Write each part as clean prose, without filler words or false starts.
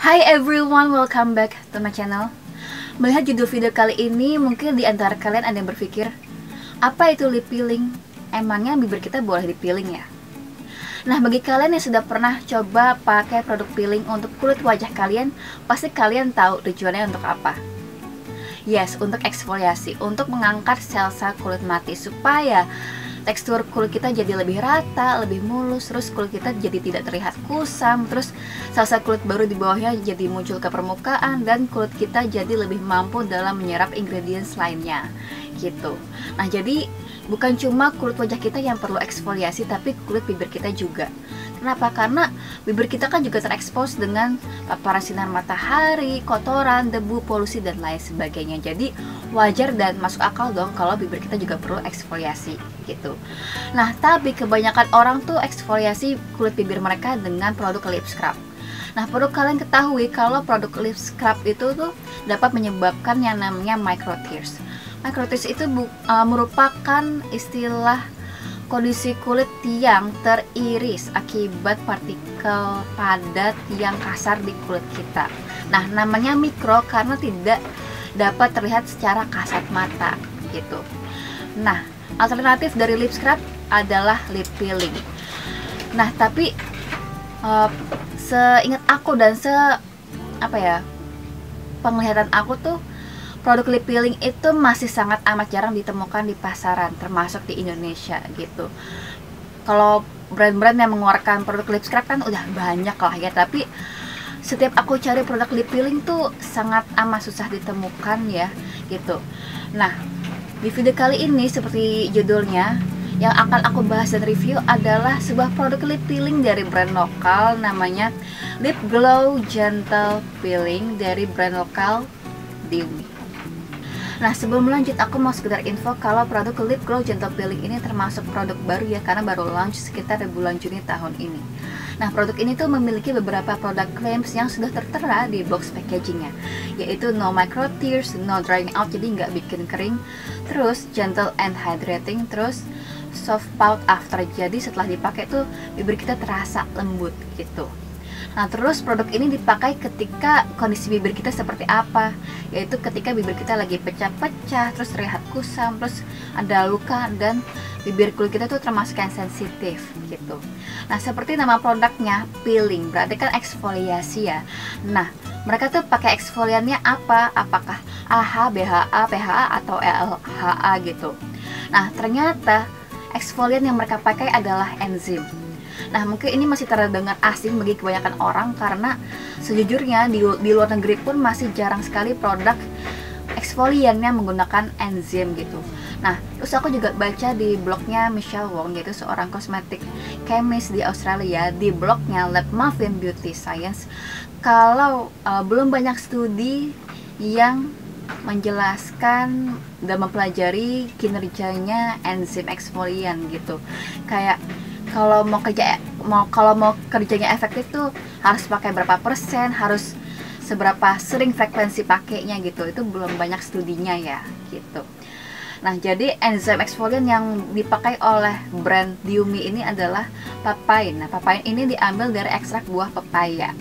Hi everyone, welcome back to my channel. Melihat judul video kali ini, mungkin di antara kalian ada yang berpikir, apa itu lip peeling? Emangnya bibir kita boleh dipeeling ya? Nah, bagi kalian yang sudah pernah coba pakai produk peeling untuk kulit wajah kalian, pasti kalian tahu tujuannya untuk apa. Yes, untuk eksfoliasi, untuk mengangkat sel-sel kulit mati supaya tekstur kulit kita jadi lebih rata, lebih mulus, terus kulit kita jadi tidak terlihat kusam, terus sel-sel kulit baru di bawahnya jadi muncul ke permukaan, dan kulit kita jadi lebih mampu dalam menyerap ingredients lainnya gitu. Nah, jadi bukan cuma kulit wajah kita yang perlu eksfoliasi, tapi kulit bibir kita juga. Kenapa? Karena bibir kita kan juga terekspos dengan paparan sinar matahari, kotoran, debu, polusi, dan lain sebagainya. Jadi wajar dan masuk akal dong kalau bibir kita juga perlu eksfoliasi gitu. Nah, tapi kebanyakan orang tuh eksfoliasi kulit bibir mereka dengan produk lip scrub. Nah, perlu kalian ketahui kalau produk lip scrub itu tuh dapat menyebabkan yang namanya micro tears. Micro tears itu merupakan istilah kondisi kulit yang teriris akibat partikel padat yang kasar di kulit kita. Nah, namanya mikro karena tidak dapat terlihat secara kasat mata gitu. Nah, alternatif dari lip scrub adalah lip peeling. Nah, tapi seingat aku dan penglihatan aku tuh, produk lip peeling itu masih sangat amat jarang ditemukan di pasaran, termasuk di Indonesia gitu. Kalau brand-brand yang mengeluarkan produk lip scrub kan udah banyak lah ya, tapi setiap aku cari produk lip peeling tuh sangat amat susah ditemukan ya gitu. Nah, di video kali ini seperti judulnya, yang akan aku bahas dan review adalah sebuah produk lip peeling dari brand lokal namanya Lip Glow Gentle Peeling dari brand lokal Diumi. Nah, sebelum lanjut, aku mau sekedar info kalau produk Lip Glow Gentle Peeling ini termasuk produk baru ya, karena baru launch sekitar bulan Juni tahun ini. Nah, produk ini tuh memiliki beberapa product claims yang sudah tertera di box packagingnya, yaitu no micro tears, no drying out, jadi nggak bikin kering, terus gentle and hydrating, terus soft pout after, jadi setelah dipakai tuh bibir kita terasa lembut gitu. Nah, terus produk ini dipakai ketika kondisi bibir kita seperti apa, yaitu ketika bibir kita lagi pecah-pecah, terus terlihat kusam, terus ada luka, dan bibir kulit kita tuh termasuk yang sensitif gitu. Nah, seperti nama produknya peeling, berarti kan eksfoliasi ya. Nah, mereka tuh pakai eksfoliannya apa? Apakah AHA, BHA, PHA, atau LHA gitu. Nah, ternyata eksfolian yang mereka pakai adalah enzim. Nah, mungkin ini masih terdengar asing bagi kebanyakan orang karena sejujurnya di luar negeri pun masih jarang sekali produk eksfolian yang menggunakan enzim gitu. Nah, terus aku juga baca di blognya Michelle Wong, yaitu seorang kosmetik chemist di Australia, di blognya Lab Muffin Beauty Science, kalau belum banyak studi yang menjelaskan dan mempelajari kinerjanya enzim eksfolian gitu. Kayak kalau mau kerjanya efektif tuh harus pakai berapa persen, harus seberapa sering frekuensi pakainya gitu. Itu belum banyak studinya ya gitu. Nah, jadi enzim eksfolian yang dipakai oleh brand Diumi ini adalah papain. Nah, papain ini diambil dari ekstrak buah pepaya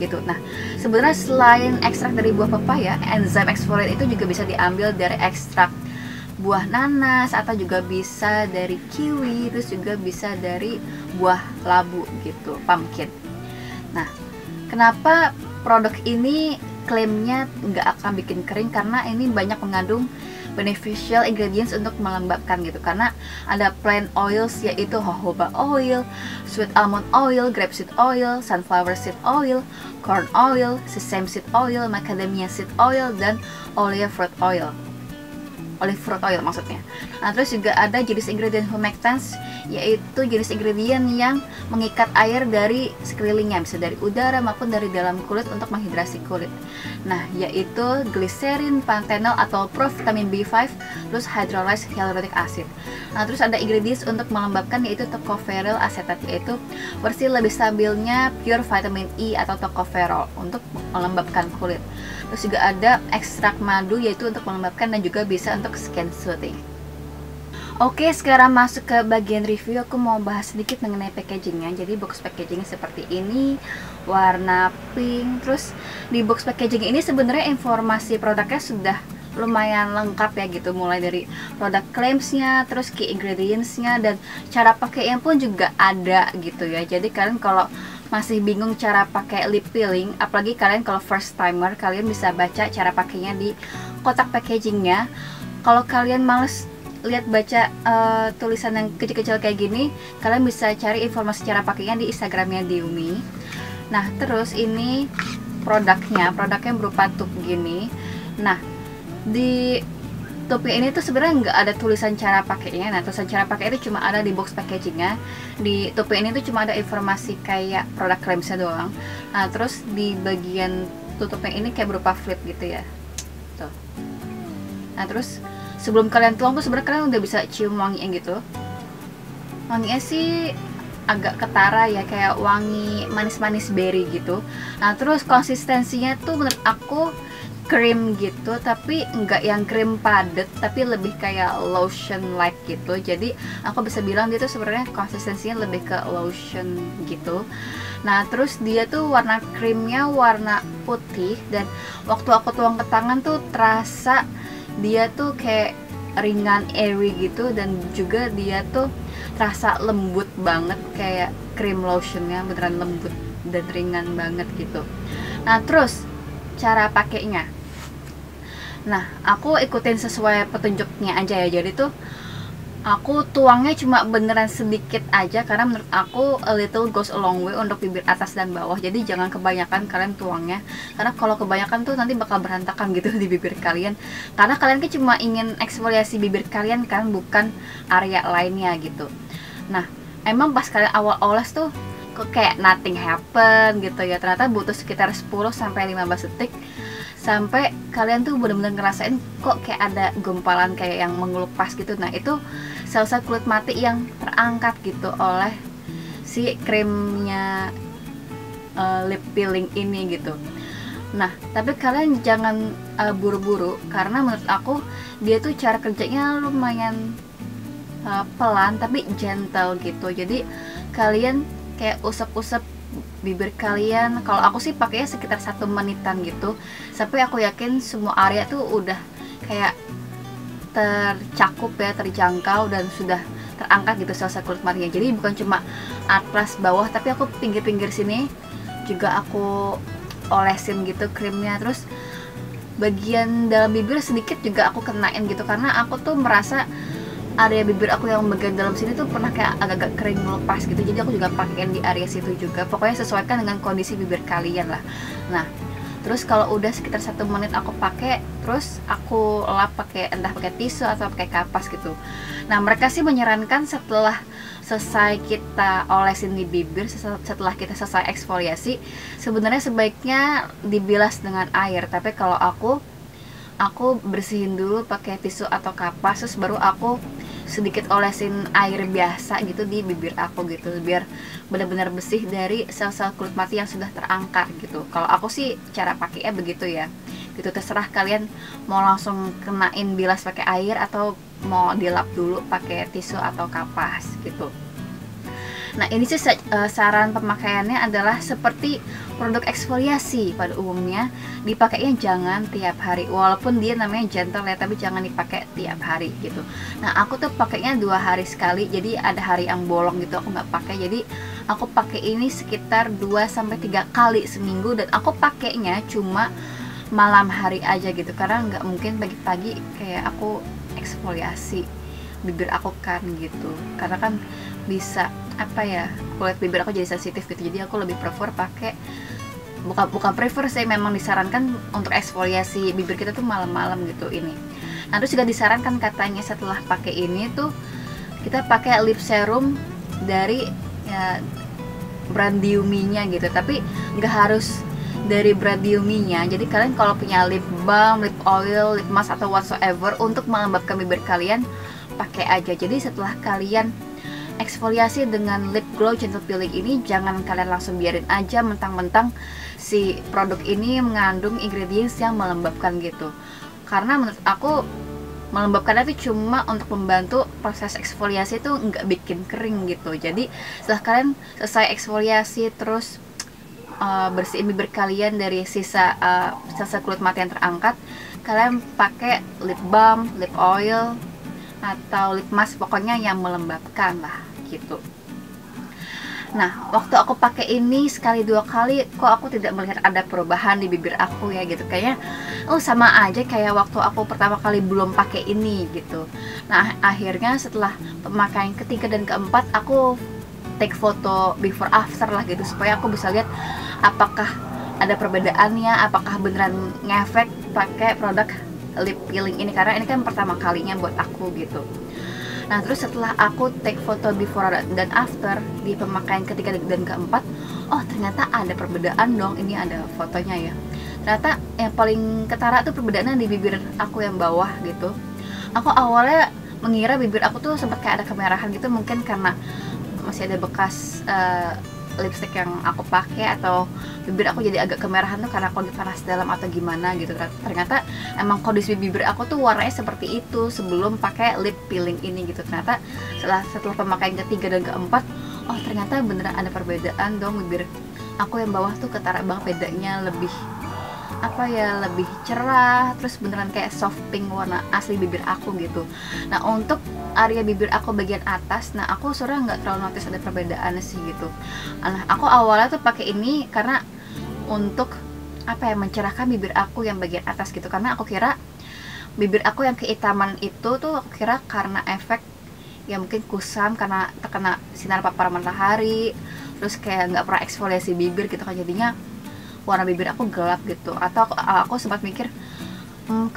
gitu. Nah, sebenarnya selain ekstrak dari buah pepaya, enzim eksfolian itu juga bisa diambil dari ekstrak buah nanas, atau juga bisa dari kiwi, terus juga bisa dari buah labu gitu, pumpkin. Nah, kenapa produk ini klaimnya nggak akan bikin kering? Karena ini banyak mengandung beneficial ingredients untuk melembabkan gitu, karena ada plant oils yaitu jojoba oil, sweet almond oil, grapeseed oil, sunflower seed oil, corn oil, sesame seed oil, macadamia seed oil, dan olive fruit oil maksudnya. Nah, terus juga ada jenis ingredient humectants, yaitu jenis ingredient yang mengikat air dari sekelilingnya, bisa dari udara maupun dari dalam kulit untuk menghidrasi kulit. Nah, yaitu glycerin, panthenol atau provitamin B5, terus hydrolyzed hyaluronic acid. Nah, terus ada ingredients untuk melembabkan, yaitu tocopherol acetate, yaitu versi lebih stabilnya pure vitamin E atau tocopherol untuk melembabkan kulit. Terus juga ada ekstrak madu, yaitu untuk melembabkan dan juga bisa untuk skin soothing. Oke, sekarang masuk ke bagian review. Aku mau bahas sedikit mengenai packagingnya. Jadi box packagingnya seperti ini, warna pink. Terus di box packaging ini sebenarnya informasi produknya sudah lumayan lengkap ya gitu, mulai dari product claimsnya, terus key ingredientsnya, dan cara pakainya pun juga ada gitu ya. Jadi kalian kalau masih bingung cara pakai lip peeling, apalagi kalian kalau first timer, kalian bisa baca cara pakainya di kotak packagingnya. Kalau kalian males lihat baca tulisan yang kecil-kecil kayak gini, kalian bisa cari informasi cara pakainya di Instagramnya Diumi. Nah terus ini produknya berupa tube gini. Nah di tube ini tuh sebenarnya nggak ada tulisan cara pakainya. Nah tulisan cara pakai itu cuma ada di box packagingnya. Di tube ini tuh cuma ada informasi kayak produk claimsnya doang. Nah terus di bagian tutupnya ini kayak berupa flip gitu ya tuh. Nah terus sebelum kalian tuang tuh sebenarnya kalian udah bisa cium wanginya gitu. Wanginya sih agak ketara ya, kayak wangi manis-manis berry gitu. Nah terus konsistensinya tuh menurut aku krim gitu, tapi enggak yang krim padat, tapi lebih kayak lotion like gitu. Jadi aku bisa bilang dia tuh sebenarnya konsistensinya lebih ke lotion gitu. Nah terus dia tuh warna krimnya warna putih, dan waktu aku tuang ke tangan tuh terasa dia tuh kayak ringan, airy gitu, dan juga dia tuh terasa lembut banget kayak cream lotionnya, beneran lembut dan ringan banget gitu. Nah terus cara pakainya, nah aku ikutin sesuai petunjuknya aja ya. Jadi tuh aku tuangnya cuma beneran sedikit aja, karena menurut aku a little goes a long way untuk bibir atas dan bawah. Jadi jangan kebanyakan kalian tuangnya, karena kalau kebanyakan tuh nanti bakal berantakan gitu di bibir kalian. Karena kalian kan cuma ingin eksfoliasi bibir kalian kan, bukan area lainnya gitu. Nah emang pas kalian awal oles tuh kok kayak nothing happen gitu ya. Ternyata butuh sekitar 10-15 detik sampai kalian tuh bener-bener ngerasain kok kayak ada gumpalan kayak yang mengelupas gitu. Nah itu sel-sel kulit mati yang terangkat gitu oleh si krimnya lip peeling ini gitu. Nah tapi kalian jangan buru-buru, karena menurut aku dia tuh cara kerjanya lumayan pelan tapi gentle gitu. Jadi kalian kayak usap-usap bibir kalian. Kalau aku sih pakainya sekitar 1 menitan gitu, sampai aku yakin semua area tuh udah kayak tercakup ya, terjangkau, dan sudah terangkat gitu sel-sel kulit matinya. Jadi bukan cuma atas bawah, tapi aku pinggir-pinggir sini juga aku olesin gitu krimnya. Terus bagian dalam bibir sedikit juga aku kenain gitu, karena aku tuh merasa area bibir aku yang bagian dalam sini tuh pernah kayak agak-agak kering melepas gitu. Jadi aku juga pakaiin di area situ juga. Pokoknya sesuaikan dengan kondisi bibir kalian lah. Nah terus kalau udah sekitar 1 menit aku pakai, terus aku lap pakai entah pakai tisu atau pakai kapas gitu. Nah mereka sih menyarankan setelah selesai kita olesin di bibir, setelah kita selesai eksfoliasi, sebenarnya sebaiknya dibilas dengan air. Tapi kalau aku bersihin dulu pakai tisu atau kapas, terus baru aku sedikit olesin air biasa gitu di bibir aku gitu, biar benar-benar bersih dari sel-sel kulit mati yang sudah terangkat gitu. Kalau aku sih cara pakainya begitu ya gitu. Terserah kalian mau langsung kenain bilas pakai air atau mau dilap dulu pakai tisu atau kapas gitu. Nah ini sih saran pemakaiannya adalah seperti produk eksfoliasi pada umumnya, dipakainya jangan tiap hari. Walaupun dia namanya gentle ya, tapi jangan dipakai tiap hari gitu. Nah aku tuh pakainya 2 hari sekali, jadi ada hari yang bolong gitu aku nggak pakai. Jadi aku pakai ini sekitar 2-3 kali seminggu, dan aku pakainya cuma malam hari aja gitu, karena nggak mungkin pagi-pagi kayak aku eksfoliasi bibir aku kan gitu. Karena kan bisa apa ya, kulit bibir aku jadi sensitif gitu. Jadi aku lebih prefer pakai, bukan prefer sih, memang disarankan untuk eksfoliasi bibir kita tuh malam-malam gitu ini. Nah terus juga disarankan katanya setelah pakai ini tuh kita pakai lip serum dari ya, brand Diumi-nya gitu. Tapi nggak harus dari brand Diumi-nya. Jadi kalian kalau punya lip balm, lip oil, lip mask atau whatsoever untuk melembabkan bibir kalian, pakai aja. Jadi setelah kalian eksfoliasi dengan lip glow gentle peeling ini, jangan kalian langsung biarin aja mentang-mentang si produk ini mengandung ingredients yang melembabkan gitu. Karena menurut aku melembabkannya itu cuma untuk membantu proses eksfoliasi itu nggak bikin kering gitu. Jadi setelah kalian selesai eksfoliasi terus bersihin bibir kalian dari sisa kulit mati yang terangkat, kalian pakai lip balm, lip oil, atau lip mask, pokoknya yang melembabkan lah gitu. Nah, waktu aku pakai ini sekali dua kali, kok aku tidak melihat ada perubahan di bibir aku ya gitu. Kayaknya sama aja kayak waktu aku pertama kali belum pakai ini gitu. Nah, akhirnya setelah pemakaian ketiga dan keempat, aku take foto before after lah gitu, supaya aku bisa lihat apakah ada perbedaannya, apakah beneran ngefek pakai produk lip peeling ini, karena ini kan pertama kalinya buat aku gitu. Nah, terus setelah aku take foto before dan after di pemakaian ketiga dan keempat, oh ternyata ada perbedaan dong. Ini ada fotonya ya. Ternyata yang paling ketara tuh perbedaannya di bibir aku yang bawah gitu. Aku awalnya mengira bibir aku tuh sempat kayak ada kemerahan gitu, mungkin karena masih ada bekas lipstick yang aku pakai, atau bibir aku jadi agak kemerahan tuh karena aku panas dalam atau gimana gitu. Ternyata emang kondisi bibir aku tuh warnanya seperti itu sebelum pakai lip peeling ini gitu. Ternyata setelah pemakaian ketiga dan keempat, oh ternyata beneran ada perbedaan dong. Bibir aku yang bawah tuh ketara banget, bedanya lebih lebih cerah, terus beneran kayak soft pink warna asli bibir aku gitu. Nah, untuk area bibir aku bagian atas, nah aku sebenarnya nggak terlalu notice ada perbedaannya sih gitu. Nah, aku awalnya tuh pakai ini karena untuk mencerahkan bibir aku yang bagian atas gitu, karena aku kira bibir aku yang kehitaman itu tuh aku kira karena efek ya mungkin kusam karena terkena sinar paparan matahari, terus kayak nggak pernah eksfoliasi bibir gitu kan, jadinya warna bibir aku gelap gitu. Atau aku sempat mikir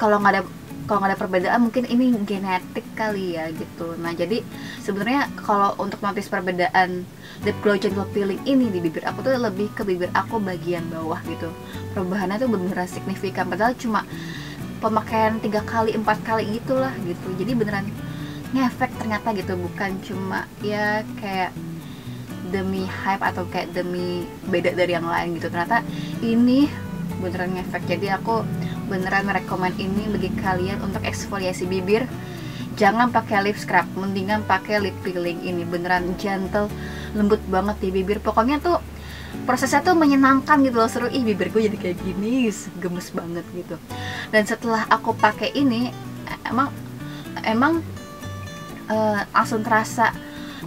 kalau nggak ada perbedaan mungkin ini genetik kali ya gitu. Nah, jadi sebenarnya kalau untuk notice perbedaan lip glow gentle peeling ini di bibir aku tuh lebih ke bibir aku bagian bawah gitu. Perubahannya tuh beneran signifikan, padahal cuma pemakaian 3 kali 4 kali gitulah gitu. Jadi beneran ngefek ternyata gitu, bukan cuma ya kayak demi hype atau kayak demi beda dari yang lain gitu. Ternyata ini beneran ngefek. Jadi aku beneran rekomend ini bagi kalian untuk eksfoliasi bibir. Jangan pakai lip scrub, mendingan pakai lip peeling ini. Beneran gentle, lembut banget di bibir. Pokoknya tuh prosesnya tuh menyenangkan gitu loh, seru. Bibirku jadi kayak gini, gemes banget gitu. Dan setelah aku pakai ini emang langsung terasa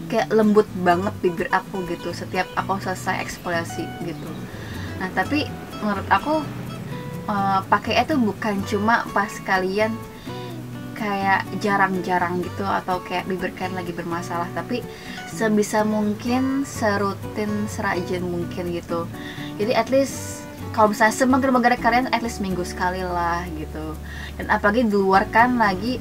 kayak lembut banget bibir aku gitu setiap aku selesai eksfoliasi gitu. Nah, tapi menurut aku pakainya tuh bukan cuma pas kalian kayak jarang-jarang gitu atau kayak bibir kalian lagi bermasalah, tapi sebisa mungkin, serutin, serajin mungkin gitu. Jadi at least kalau misalnya semoga kalian at least minggu sekali lah gitu. Dan apalagi di luar kan lagi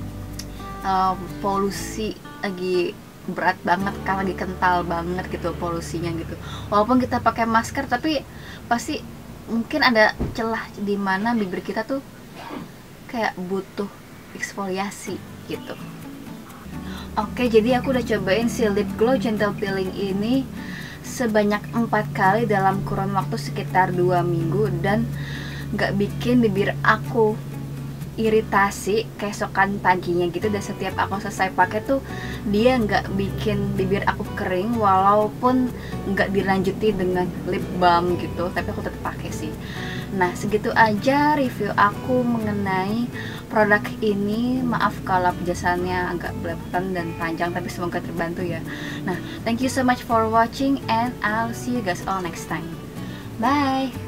polusi lagi berat banget kan, lagi kental banget gitu polusinya gitu. Walaupun kita pakai masker, tapi pasti mungkin ada celah di mana bibir kita tuh kayak butuh eksfoliasi gitu. Oke, jadi aku udah cobain si lip glow gentle peeling ini sebanyak 4 kali dalam kurun waktu sekitar 2 minggu, dan gak bikin bibir aku iritasi keesokan paginya gitu. Dan setiap aku selesai pakai tuh dia nggak bikin bibir aku kering, walaupun nggak dilanjuti dengan lip balm gitu, tapi aku tetap pakai sih. Nah, segitu aja review aku mengenai produk ini. Maaf kalau penjelasannya agak belepotan dan panjang, tapi semoga terbantu ya. Nah, thank you so much for watching and I'll see you guys all next time. Bye.